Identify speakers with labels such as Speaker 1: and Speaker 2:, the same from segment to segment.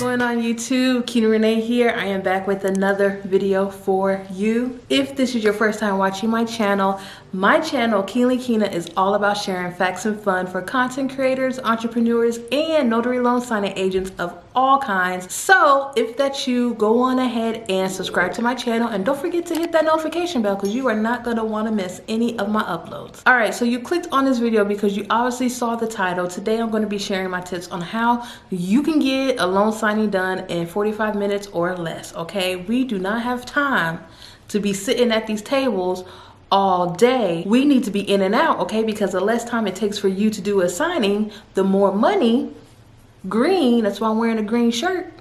Speaker 1: going on YouTube? Keena Renee here. I am back with another video for you. If this is your first time watching my channel, Keena, is all about sharing facts and fun for content creators, entrepreneurs, and notary loan signing agents of all kinds. So if that's you, go on ahead and subscribe to my channel, and don't forget to hit that notification bell because you are not going to want to miss any of my uploads. All right, so you clicked on this video because you obviously saw the title. Today I'm going to be sharing my tips on how you can get a loan signing done in 45 minutes or less. Okay, we do not have time to be sitting at these tables all day. We need to be in and out, okay? Because the less time it takes for you to do a signing, the more money, green, that's why I'm wearing a green shirt,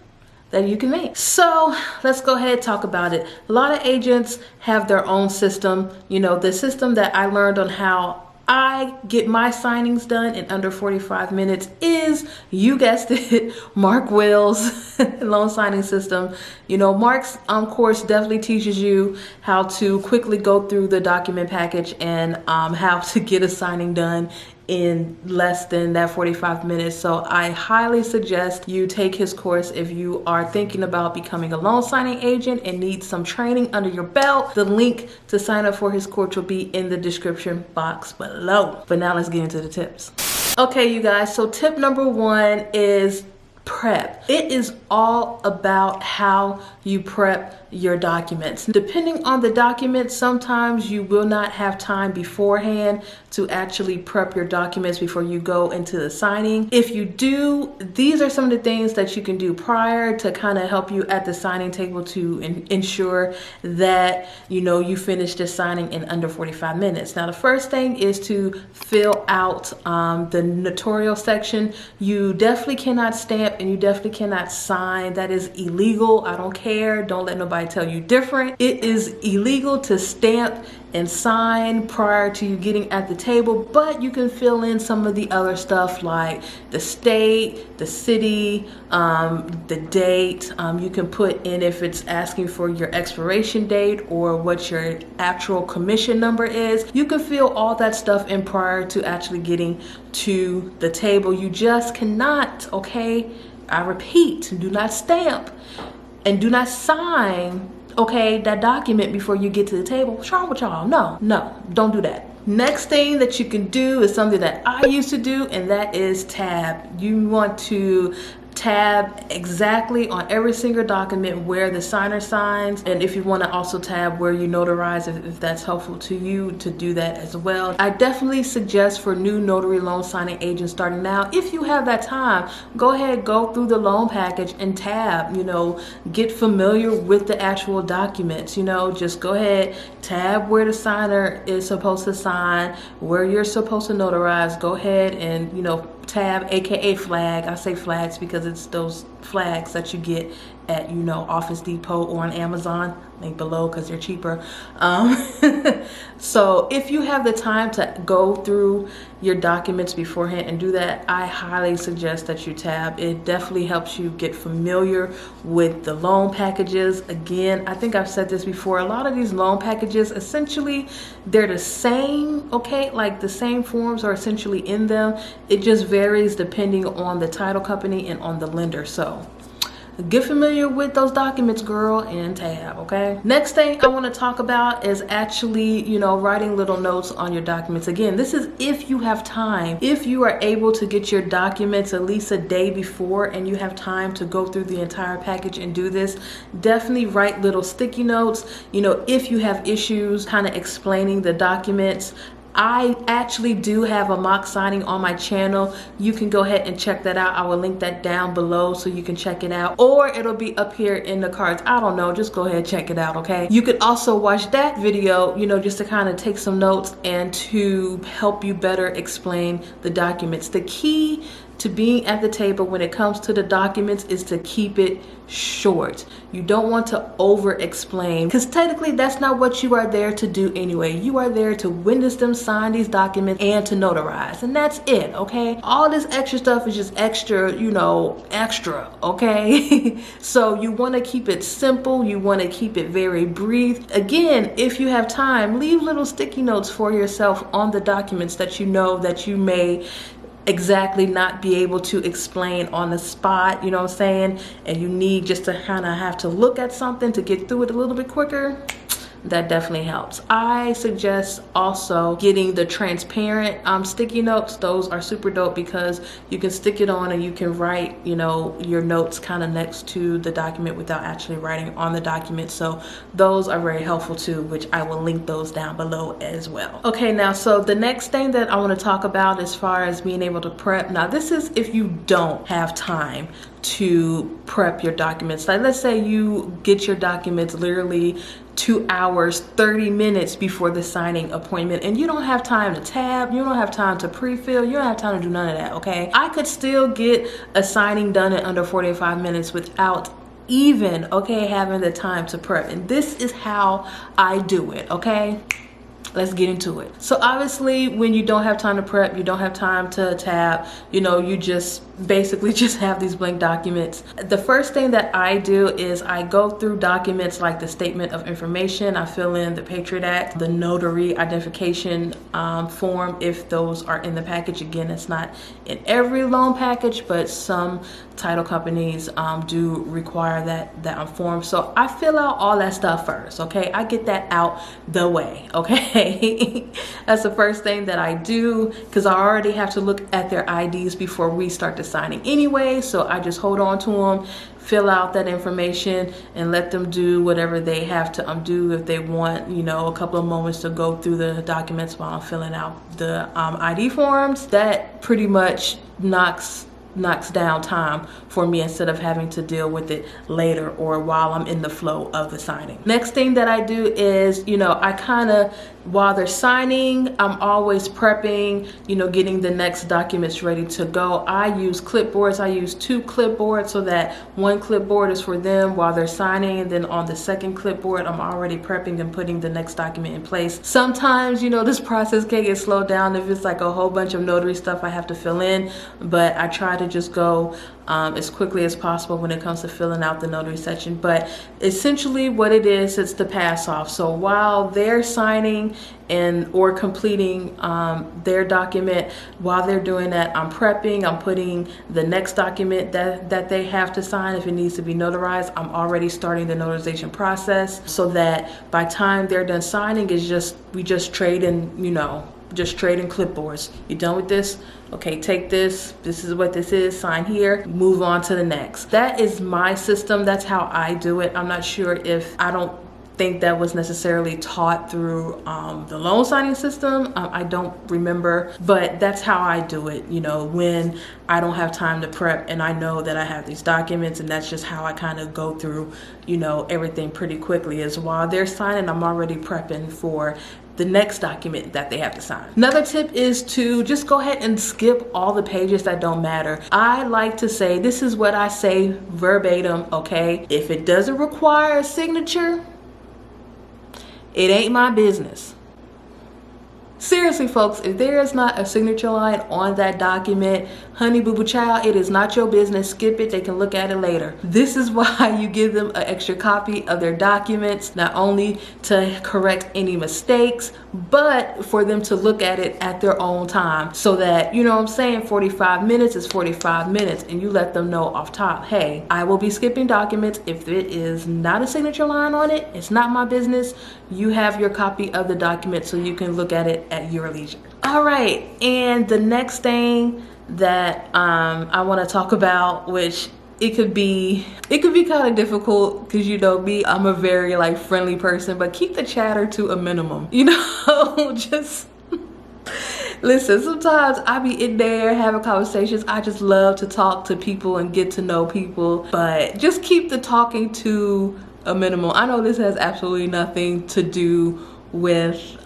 Speaker 1: that you can make. So let's go ahead and talk about it. A lot of agents have their own system. You know, the system that I learned on how I get my signings done in under 45 minutes is, you guessed it, Mark Will's loan signing system. You know, Mark's course definitely teaches you how to quickly go through the document package and how to get a signing done in less than that 45 minutes. So I highly suggest you take his course if you are thinking about becoming a loan signing agent and need some training under your belt. The link to sign up for his course will be in the description box below. But now let's get into the tips. Okay, you guys, so tip number one is prep. It is all about how you prep your documents. Depending on the document, sometimes you will not have time beforehand to actually prep your documents before you go into the signing. If you do, these are some of the things that you can do prior to kind of help you at the signing table to ensure that you finish the signing in under 45 minutes. Now, the first thing is to fill out the notarial section. You definitely cannot stamp and you definitely cannot sign. That is illegal. I don't care. Don't let nobody tell you different. It is illegal to stamp and sign prior to you getting at the table, but you can fill in some of the other stuff like the state, the city, the date. You can put in if it's asking for your expiration date or what your actual commission number is. You can fill all that stuff in prior to actually getting to the table. You just cannot, okay? I repeat, do not stamp and do not sign, okay, that document before you get to the table. What's wrong with y'all? No, don't do that. Next thing that you can do is something that I used to do, and that is tab. You want to tab exactly on every single document where the signer signs, and if you want to also tab where you notarize, if that's helpful to you, to do that as well. I definitely suggest for new notary loan signing agents starting now, if you have that time, go ahead, go through the loan package and tab, get familiar with the actual documents. Just go ahead, tab where the signer is supposed to sign, where you're supposed to notarize. Go ahead and tab, aka flag. I say flags because it's those flags that you get at Office Depot or on Amazon, link below because they're cheaper. So if you have the time to go through your documents beforehand and do that, I highly suggest that you tab. It definitely helps you get familiar with the loan packages. Again, I think I've said this before, a lot of these loan packages, essentially they're the same, okay? Like the same forms are essentially in them. It just varies depending on the title company and on the lender. So get familiar with those documents, girl, and tab, okay? Next thing I want to talk about is actually, writing little notes on your documents. Again, this is if you have time. If you are able to get your documents at least a day before and you have time to go through the entire package and do this, definitely write little sticky notes. If you have issues kind of explaining the documents, I actually do have a mock signing on my channel. You can go ahead and check that out. I will link that down below so you can check it out, or it'll be up here in the cards. I don't know, just go ahead and check it out, okay? You could also watch that video, just to kind of take some notes and to help you better explain the documents. The key to being at the table when it comes to the documents is to keep it short. You don't want to over explain, because technically that's not what you are there to do anyway. You are there to witness them sign these documents and to notarize, and that's it, okay? All this extra stuff is just extra, extra, okay? So you want to keep it simple. You want to keep it very brief. Again, if you have time, leave little sticky notes for yourself on the documents that that you may exactly not be able to explain on the spot, you know what I'm saying, and you need just to kind of have to look at something to get through it a little bit quicker, that definitely helps. I suggest also getting the transparent sticky notes. Those are super dope because you can stick it on and you can write, you know, your notes kind of next to the document without actually writing on the document. So those are very helpful too, which I will link those down below as well. Okay, now so the next thing that I want to talk about as far as being able to prep. Now this is if you don't have time to prep your documents. Like let's say you get your documents literally 2 hours 30 minutes before the signing appointment and you don't have time to tab, you don't have time to pre-fill, you don't have time to do none of that. Okay, I could still get a signing done in under 45 minutes without even having the time to prep, and this is how I do it. Okay, let's get into it. So obviously when you don't have time to prep, you don't have time to tab, you know, you just basically just have these blank documents. The first thing that I do is I go through documents like the statement of information. I fill in the Patriot Act, the notary identification form if those are in the package. Again, it's not in every loan package, but some title companies do require that form. So I fill out all that stuff first. Okay, I get that out the way. Okay, that's the first thing that I do because I already have to look at their IDs before we start the signing anyway. So I just hold on to them, fill out that information, and let them do whatever they have to do. If they want, you know, a couple of moments to go through the documents while I'm filling out the ID forms, that pretty much knocks down time for me instead of having to deal with it later or while I'm in the flow of the signing. Next thing that I do is, you know, I kind of, while they're signing, I'm always prepping, you know, getting the next documents ready to go. I use clipboards. I use 2 clipboards so that one clipboard is for them while they're signing, and then on the second clipboard, I'm already prepping and putting the next document in place. Sometimes, you know, this process can get slowed down if it's like a whole bunch of notary stuff I have to fill in, but I try to just go as quickly as possible when it comes to filling out the notary section. But essentially what it is, it's the pass off. So while they're signing and or completing their document, while they're doing that, I'm prepping, I'm putting the next document that they have to sign. If it needs to be notarized, I'm already starting the notarization process so that by time they're done signing, we just trade in, you know, just trading clipboards. You done with this? Okay, take this. This is what this is. Sign here. Move on to the next. That is my system. That's how I do it. I'm not sure if, I don't think that was necessarily taught through the loan signing system. I don't remember, but that's how I do it. You know, when I don't have time to prep and I know that I have these documents, and that's just how I kind of go through, you know, everything pretty quickly. Is while they're signing, I'm already prepping for the next document that they have to sign. Another tip is to just go ahead and skip all the pages that don't matter. I like to say, this is what I say verbatim, okay? If it doesn't require a signature, it ain't my business. Seriously, folks, if there is not a signature line on that document, honey boo boo child, it is not your business. Skip it. They can look at it later. This is why you give them an extra copy of their documents, not only to correct any mistakes, but for them to look at it at their own time, so that, you know what I'm saying, 45 minutes is 45 minutes, and you let them know off top, hey, I will be skipping documents. If it is not a signature line on it, it's not my business. You have your copy of the document so you can look at it at your leisure. All right, and the next thing that I want to talk about, which it could be kind of difficult because, you know me, I'm a very like friendly person, but keep the chatter to a minimum, you know. Just listen, sometimes I be in there having conversations. I just love to talk to people and get to know people, but just keep the talking to a minimum. I know this has absolutely nothing to do with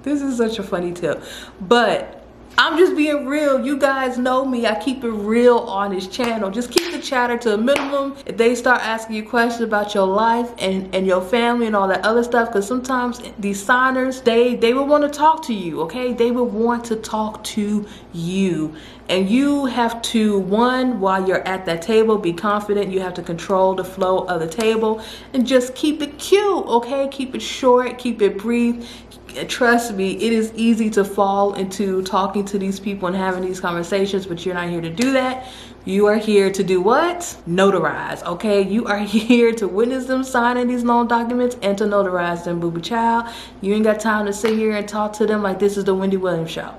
Speaker 1: this is such a funny tip, but I'm just being real. You guys know me. I keep it real on this channel. Just keep the chatter to a minimum. If they start asking you questions about your life and your family and all that other stuff, because sometimes these signers, they will want to talk to you, okay? They will want to talk to you. And you have to, one, while you're at that table, be confident. You have to control the flow of the table and just keep it cute, okay? Keep it short, keep it brief. trust me, it is easy to fall into talking to these people and having these conversations, but you're not here to do that. You are here to do what? Notarize, okay? You are here to witness them signing these loan documents and to notarize them, boo-boo child. You ain't got time to sit here and talk to them like this is the Wendy Williams show.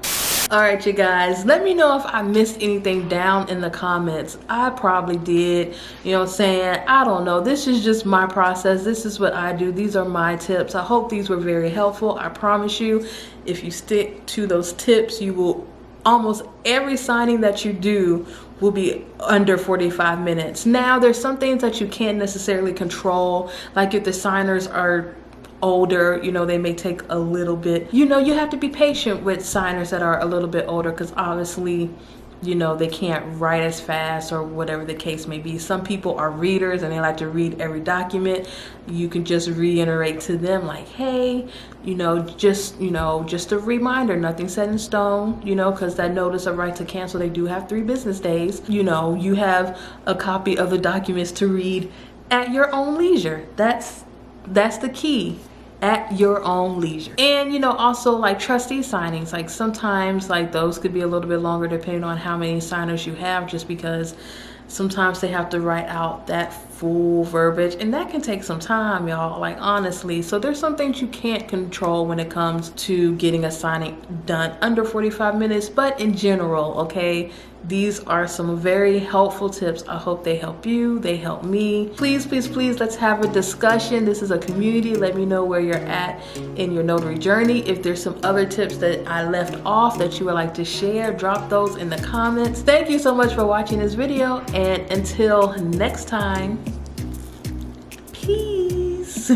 Speaker 1: All right, you guys, let me know if I missed anything down in the comments. I probably did, you know what I'm saying? I don't know. This is just my process. This is what I do. These are my tips. I hope these were very helpful. I promise you, if you stick to those tips, you will, almost every signing that you do will be under 45 minutes. Now, there's some things that you can't necessarily control, like if the signers are older, you know, they may take a little bit. You know, you have to be patient with signers that are a little bit older, because obviously, you know, they can't write as fast or whatever the case may be. Some people are readers and they like to read every document. You can just reiterate to them like, hey, just a reminder, nothing set in stone, you know, because that notice of right to cancel, they do have 3 business days. You know, you have a copy of the documents to read at your own leisure. That's the key. At your own leisure. And you know, also like trustee signings, like sometimes like those could be a little bit longer depending on how many signers you have, just because sometimes they have to write out that full verbiage, and that can take some time, y'all, like honestly. So there's some things you can't control when it comes to getting a signing done under 45 minutes, but in general, okay, these are some very helpful tips. I hope they help you, they help me. Please, please, please, let's have a discussion. This is a community. Let me know where you're at in your notary journey. If there's some other tips that I left off that you would like to share, drop those in the comments. Thank you so much for watching this video, and until next time, peace.